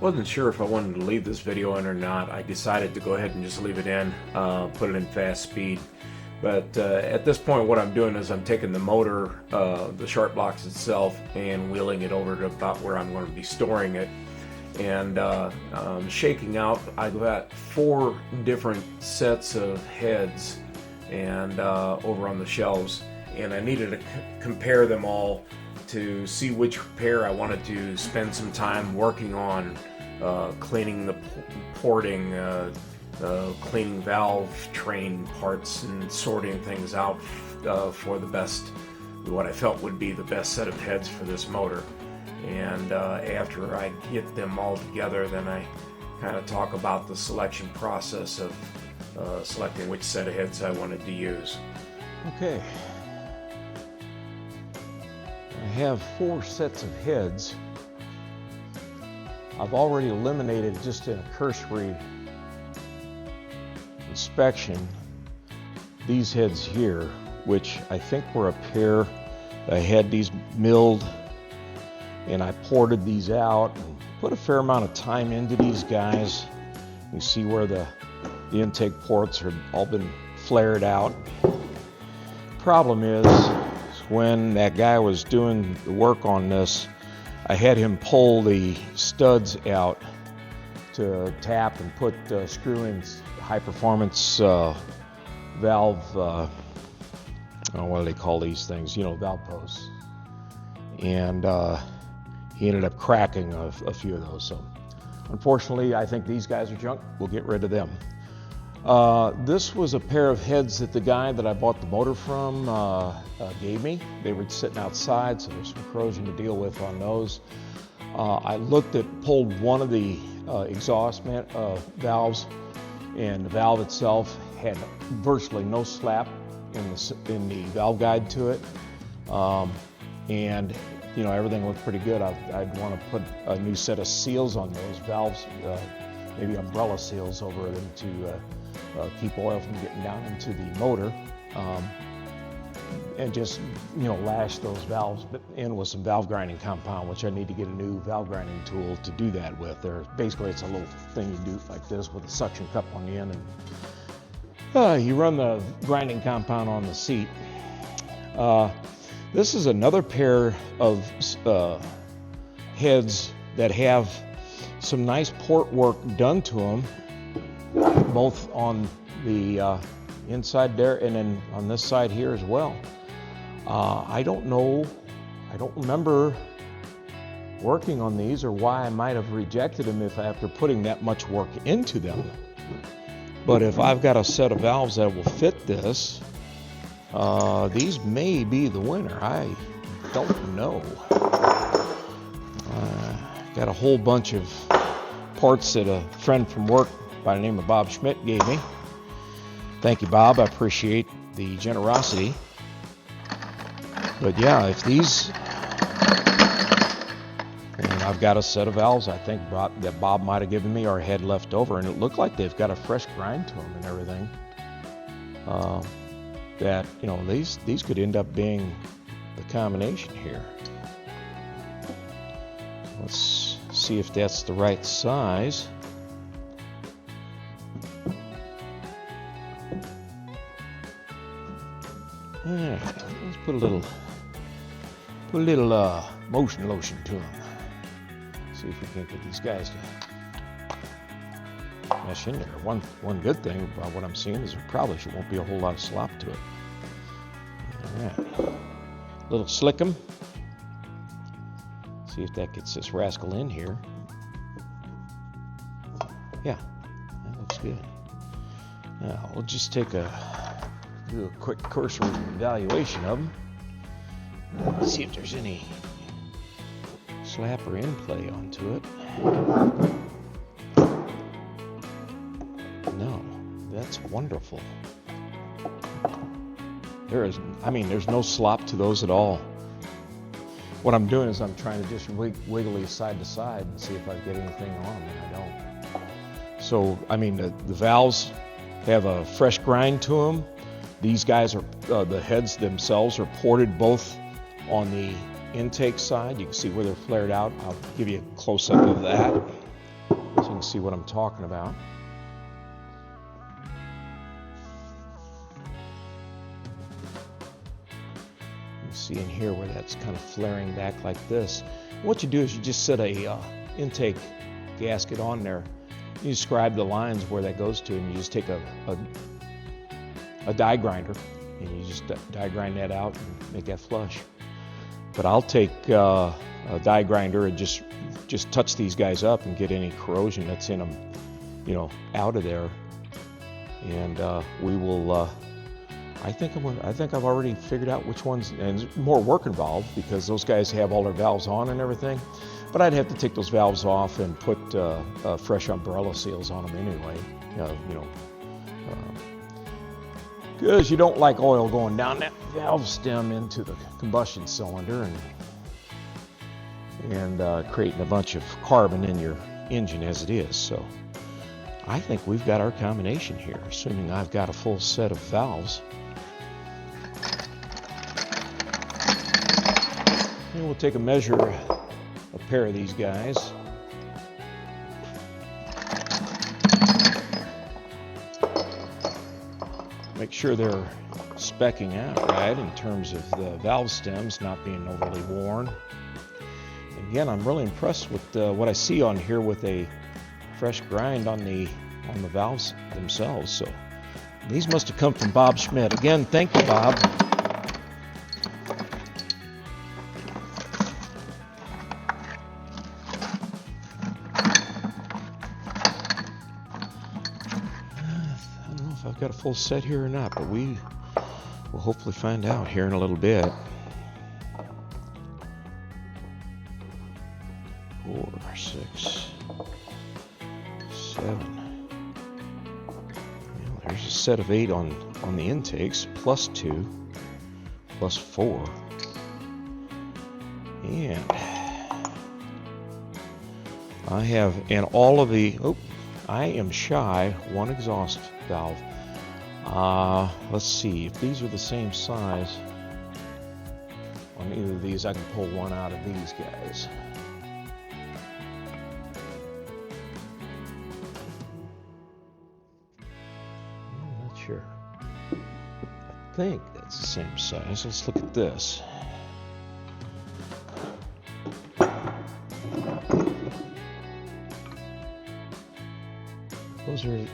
Wasn't sure if I wanted to leave this video in or not. I decided to go ahead and just leave it in, put it in fast speed. But at this point, what I'm doing is I'm taking the motor, the sharp box itself, and wheeling it over to about where I'm going to be storing it. And shaking out, I've got 4 different sets of heads and over on the shelves, and I needed to compare them all to see which pair I wanted to spend some time working on, cleaning the porting, cleaning valve train parts and sorting things out for the best, what I felt would be the best set of heads for this motor. And after I get them all together, then I kind of talk about the selection process of selecting which set of heads I wanted to use. Okay. I have 4 sets of heads. I've already eliminated, just in a cursory inspection, these heads here, which I think were a pair. I had these milled and I ported these out and put a fair amount of time into these guys. You see where the intake ports have all been flared out. Problem is, when that guy was doing the work on this, I had him pull the studs out to tap and put screw-in high performance valve, what do they call these things? Valve posts. And he ended up cracking a few of those. So unfortunately, I think these guys are junk. We'll get rid of them. This was a pair of heads that the guy that I bought the motor from gave me. They were sitting outside, so there's some corrosion to deal with on those. I pulled one of the exhaust valves, and the valve itself had virtually no slap in the valve guide to it. And everything looked pretty good. I'd want to put a new set of seals on those valves, maybe umbrella seals over them to keep oil from getting down into the motor, and just lash those valves in with some valve grinding compound, which I need to get a new valve grinding tool to do that with. Basically it's a little thing you do like this with a suction cup on the end, and you run the grinding compound on the seat. This is another pair of heads that have some nice port work done to them, both on the inside there and then on this side here as well. I don't remember working on these or why I might have rejected them after putting that much work into them. But if I've got a set of valves that will fit this, these may be the winner. I don't know. Got a whole bunch of parts that a friend from work by the name of Bob Schmidt gave me. Thank you, Bob. I appreciate the generosity. But yeah, if these, and I've got a set of valves I think that Bob might have given me or had left over, and it looked like they've got a fresh grind to them and everything. That these could end up being the combination here. Let's see if that's the right size. Yeah, let's put a little motion lotion to them. See if we can get these guys to mesh in there. One good thing about what I'm seeing is there probably won't be a whole lot of slop to it. All right, little slick 'em. See if that gets this rascal in here. Yeah, that looks good. Now we'll just do a quick cursory evaluation of them. Let's see if there's any slap or in play onto it. No, that's wonderful. There's no slop to those at all. What I'm doing is I'm trying to just wiggle these side to side and see if I get anything on them, and I don't. So, the valves have a fresh grind to them. These guys are, the heads themselves are ported both on the intake side. You can see where they're flared out. I'll give you a close-up of that. can see what I'm talking about. You can see in here where that's kind of flaring back like this. What you do is you just set a intake gasket on there. You describe the lines where that goes to, and you just take a die grinder, and you just die grind that out and make that flush. But I'll take a die grinder and just touch these guys up and get any corrosion that's in them, you know, out of there. And we will. I think I've already figured out which ones, and there's more work involved because those guys have all their valves on and everything. But I'd have to take those valves off and put fresh umbrella seals on them anyway. Because you don't like oil going down that valve stem into the combustion cylinder and creating a bunch of carbon in your engine as it is. So I think we've got our combination here, assuming I've got a full set of valves. And we'll take a measure, a pair of these guys. Make sure they're specking out right in terms of the valve stems not being overly worn. Again, I'm really impressed with what I see on here with a fresh grind on the valves themselves. So these must have come from Bob Schmidt. Again, thank you, Bob. I've got a full set here or not, but we will hopefully find out here in a little bit. 4, 6, 7. Well, there's a set of 8 on the intakes, plus 2, plus 4. And I have, and all of the, I am shy one exhaust valve. Let's see if these are the same size on either of these. I can pull one out of these guys. I'm not sure. I think that's the same size. Let's look at this.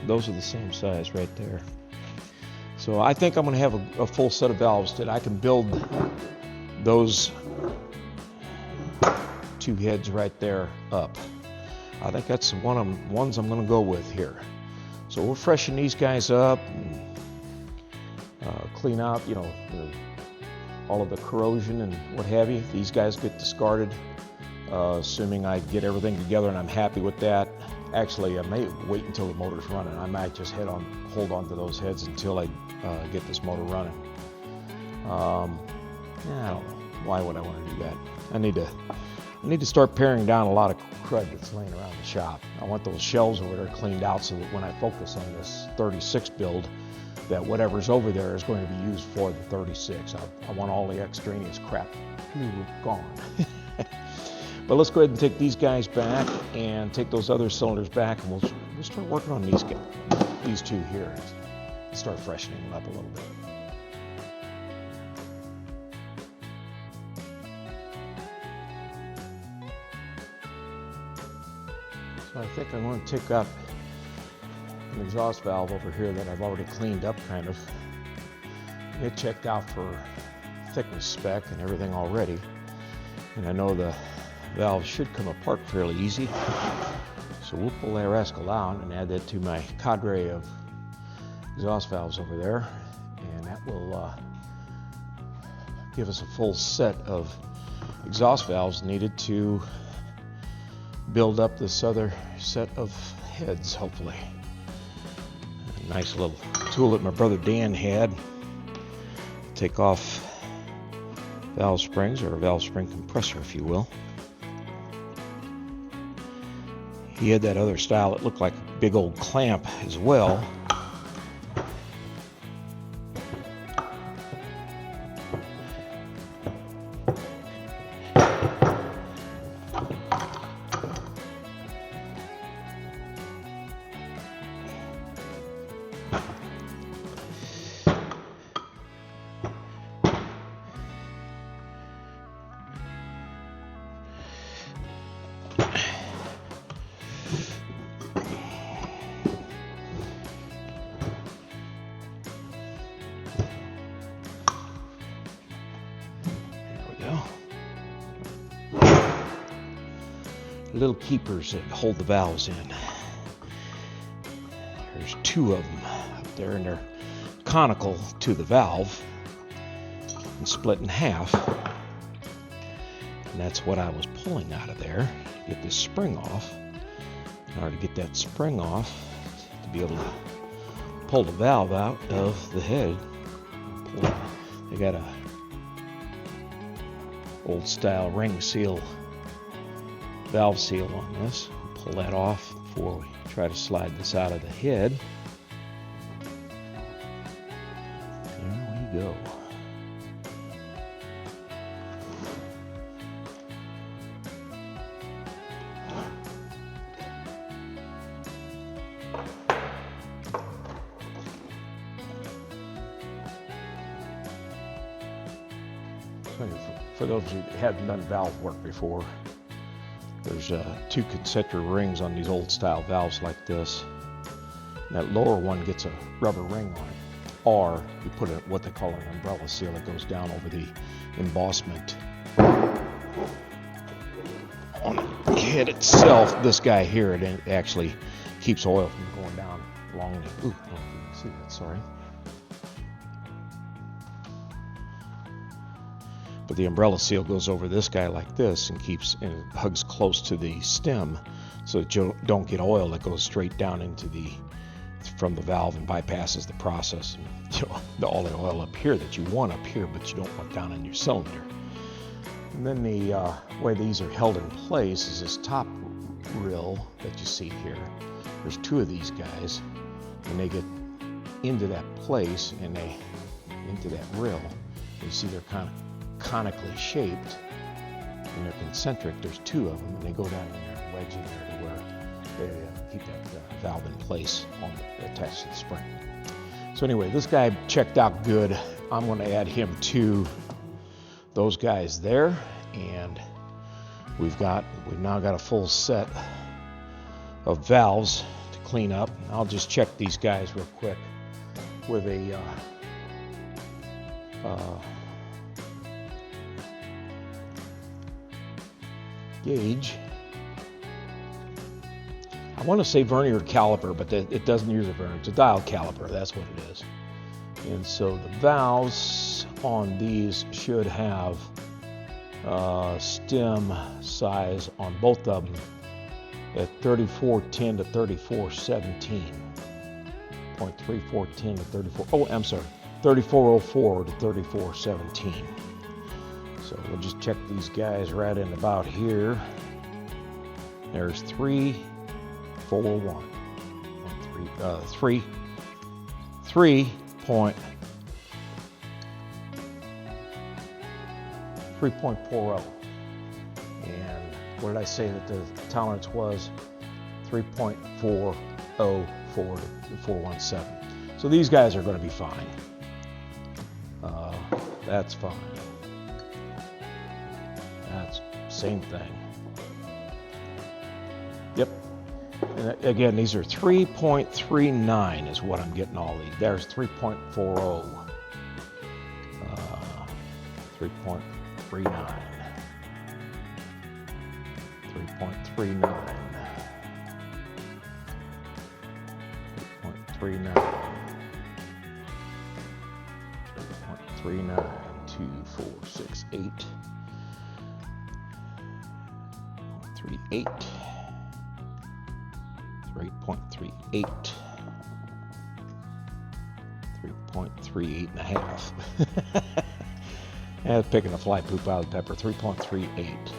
Those are the same size right there. So I think I'm going to have a full set of valves that I can build those 2 heads right there up. I think that's the ones I'm going to go with here. So we'll freshen these guys up and clean out, all of the corrosion and what have you. These guys get discarded, assuming I get everything together and I'm happy with that. Actually, I may wait until the motor's running. I might just hold on to those heads until I get this motor running. I don't know. Why would I want to do that? I need to start paring down a lot of crud that's laying around the shop. I want those shelves over there cleaned out so that when I focus on this 36 build, that whatever's over there is going to be used for the 36. I want all the extraneous crap gone. But let's go ahead and take these guys back and take those other cylinders back, and we'll start working on these 2 here and start freshening them up a little bit. So I think I'm going to take up an exhaust valve over here that I've already cleaned up kind of. It checked out for thickness spec and everything already, and I know the valves should come apart fairly easy. So we'll pull that rascal out and add that to my cadre of exhaust valves over there, and that will give us a full set of exhaust valves needed to build up this other set of heads, hopefully. A nice little tool that my brother Dan had. Take off valve springs, or a valve spring compressor, if you will. He had that other style that looked like a big old clamp as well. go. Little keepers that hold the valves in. There's two of them up there, and they're conical to the valve and split in half. And that's what I was pulling out of there. Get this spring off. In order to get that spring off, to be able to pull the valve out of the head. They got a old style ring seal, valve seal on this. Pull that off before we try to slide this out of the head. There we go. For those who haven't done valve work before, there's two concentric rings on these old style valves like this. And that lower one gets a rubber ring on it. Or you put what they call an umbrella seal that goes down over the embossment. On the head itself, this guy here, it actually keeps oil from going down along the, ooh, oh, you can see that, sorry. But the umbrella seal goes over this guy like this and keeps, and it hugs close to the stem so that you don't get oil that goes straight down into from the valve and bypasses the process. And, all the oil up here that you want up here, but you don't want down in your cylinder. And then the way these are held in place is this top rill that you see here. There's two of these guys, and they get into that place and into that rill. You see they're kind of conically shaped and they're concentric. There's two of them, and they go down in there and wedge in there to where they keep that valve in place attached to the spring. So anyway, this guy checked out good. I'm going to add him to those guys there, and we've now got a full set of valves to clean up. I'll just check these guys real quick with a gauge. I want to say vernier caliper, but it doesn't use a vernier. It's a dial caliper. That's what it is. And so the valves on these should have stem size on both of them at 3410 to 3417. 0.3410 to 34. Oh, I'm sorry. 3404 to 3417. So we'll just check these guys right in about here. There's 341. 3.40. And what did I say that the tolerance was? 3.404 to 417. So these guys are going to be fine. That's fine. That's same thing. Yep. And again, these are 3.39 is what I'm getting all these. There's 3.40. 3.39. 3.39. 3.39. 3.39. 2, 4, 6, 8. 38. 3.38. 3.38 and a half. That's picking a fly poop out of the pepper. 3.38.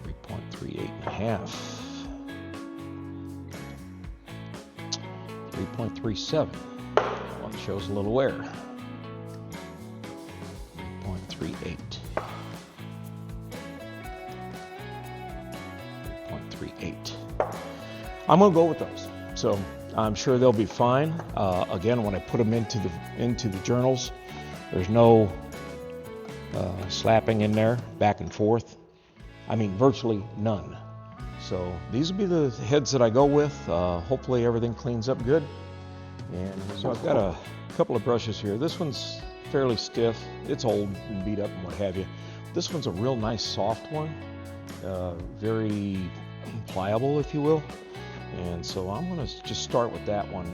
3.38 and a half. 3.37. One shows a little wear. 3.38. 3.38. I'm going to go with those. So I'm sure they'll be fine. Again, when I put them into the journals, there's no slapping in there back and forth. I mean, virtually none. So these will be the heads that I go with. Hopefully everything cleans up good. And so I've got a couple of brushes here. This one's fairly stiff. It's old and beat up and what have you. This one's a real nice soft one, very pliable, if you will. And so I'm going to just start with that one.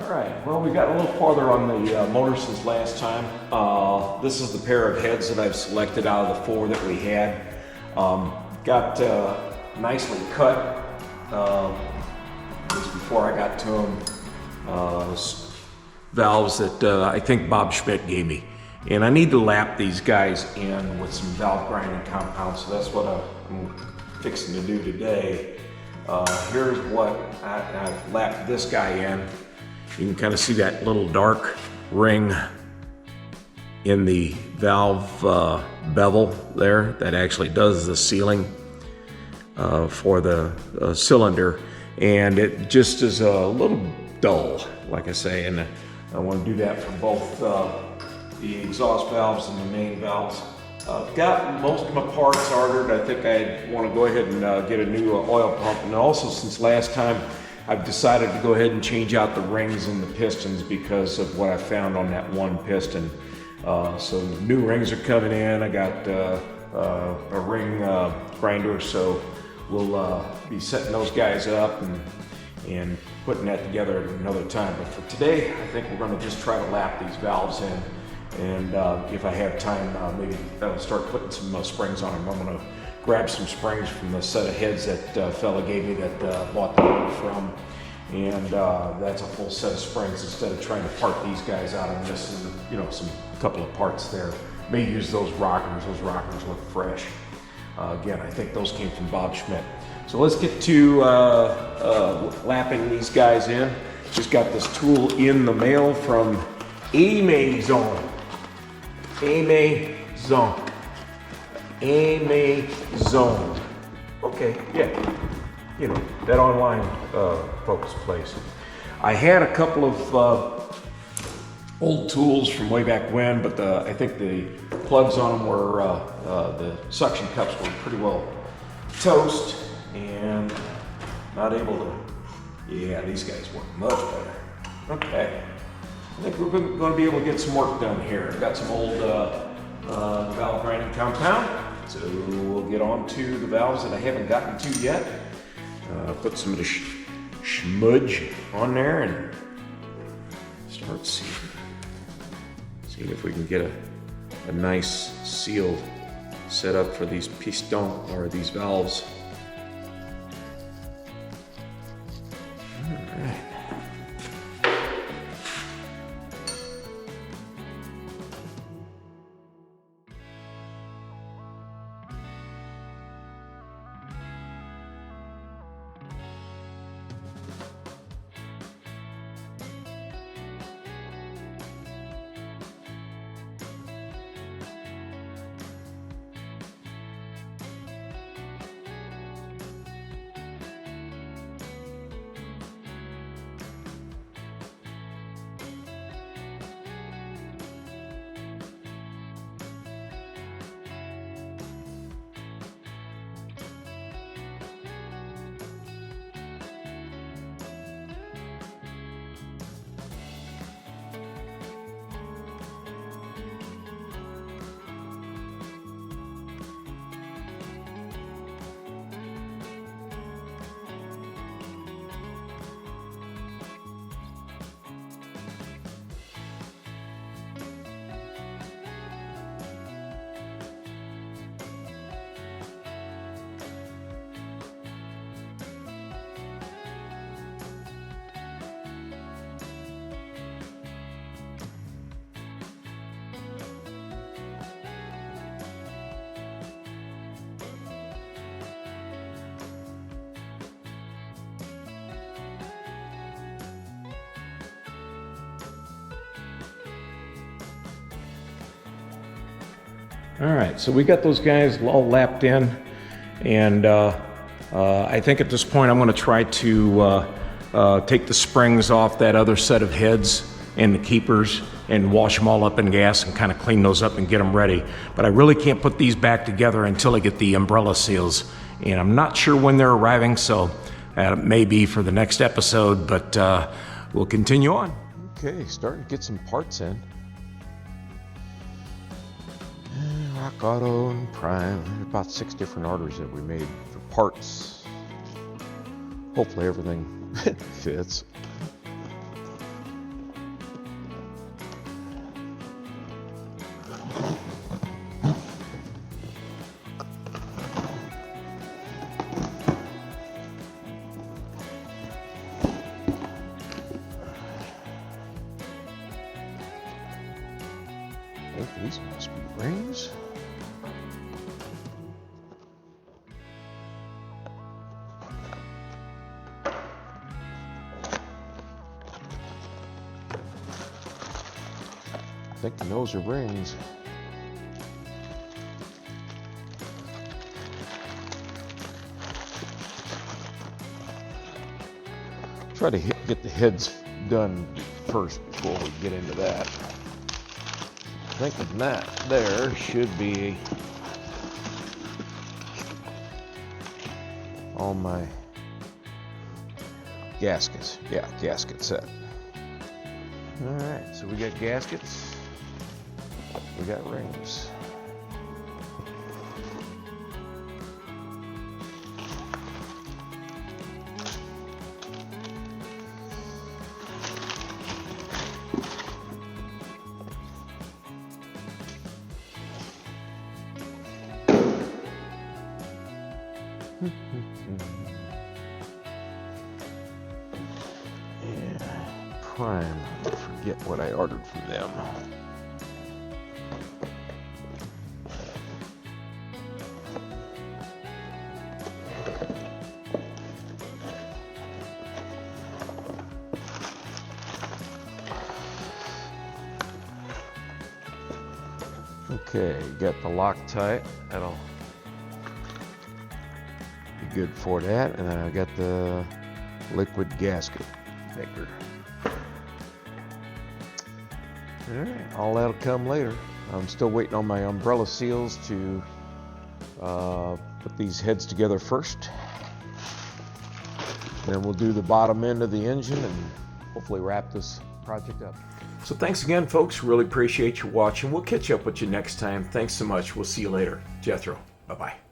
All right, well, we got a little farther on the motor since last time. This is the pair of heads that I've selected out of the four that we had. Got nicely cut just before I got to them. valves that I think Bob Schmidt gave me. And I need to lap these guys in with some valve grinding compound, so that's what I'm fixing to do today. Here's what I've lapped this guy in. You can kind of see that little dark ring in the valve bevel there that actually does the sealing for the cylinder, and it just is a little dull, like I say, and I want to do that for both the exhaust valves and the main valves. I've got most of my parts ordered. I think I want to go ahead and get a new oil pump, and also since last time I've decided to go ahead and change out the rings and the pistons because of what I found on that one piston. So new rings are coming in. I got a ring grinder, so we'll be setting those guys up and putting that together at another time. But for today, I think we're going to just try to lap these valves in, and if I have time, maybe I'll start putting some springs on them. I'm going to grab some springs from the set of heads that fella gave me that bought the one from, and that's a full set of springs instead of trying to part these guys out and missing, you know, some couple of parts there. May use those rockers. Those rockers look fresh. Again, I think those came from Bob Schmidt. So let's get to lapping these guys in. Just got this tool in the mail from Amazon. Amazon. Okay, yeah. You know, that online focus place. I had a couple of old tools from way back when, but I think the plugs on them were, the suction cups were pretty well toast and not able to, yeah, these guys work much better. Okay, I think we're going to be able to get some work done here. I've got some old valve grinding compound, so we'll get on to the valves that I haven't gotten to yet. Put some of the smudge on there and start seeing if we can get a nice seal set up for these piston or these valves. All right. All right, so we got those guys all lapped in, and I think at this point I'm going to try to take the springs off that other set of heads and the keepers and wash them all up in gas and kind of clean those up and get them ready. But I really can't put these back together until I get the umbrella seals, and I'm not sure when they're arriving, so it may be for the next episode, but we'll continue on. Okay, starting to get some parts in. Rock Auto and Prime, about 6 different orders that we made for parts. Hopefully everything fits. rings. Thinking those are rings. Try to get the heads done first before we get into that. Thinking that there should be all my gaskets. Yeah, gasket set. All right, so we got gaskets, we got rings. Yeah, Prime. I forget what I ordered from them. Okay, got the Loctite. That'll be good for that. And then I got the liquid gasket maker. Alright, all that'll come later. I'm still waiting on my umbrella seals to put these heads together first. Then we'll do the bottom end of the engine and hopefully wrap this project up. So thanks again, folks. Really appreciate you watching. We'll catch up with you next time. Thanks so much. We'll see you later. Jethro. Bye-bye.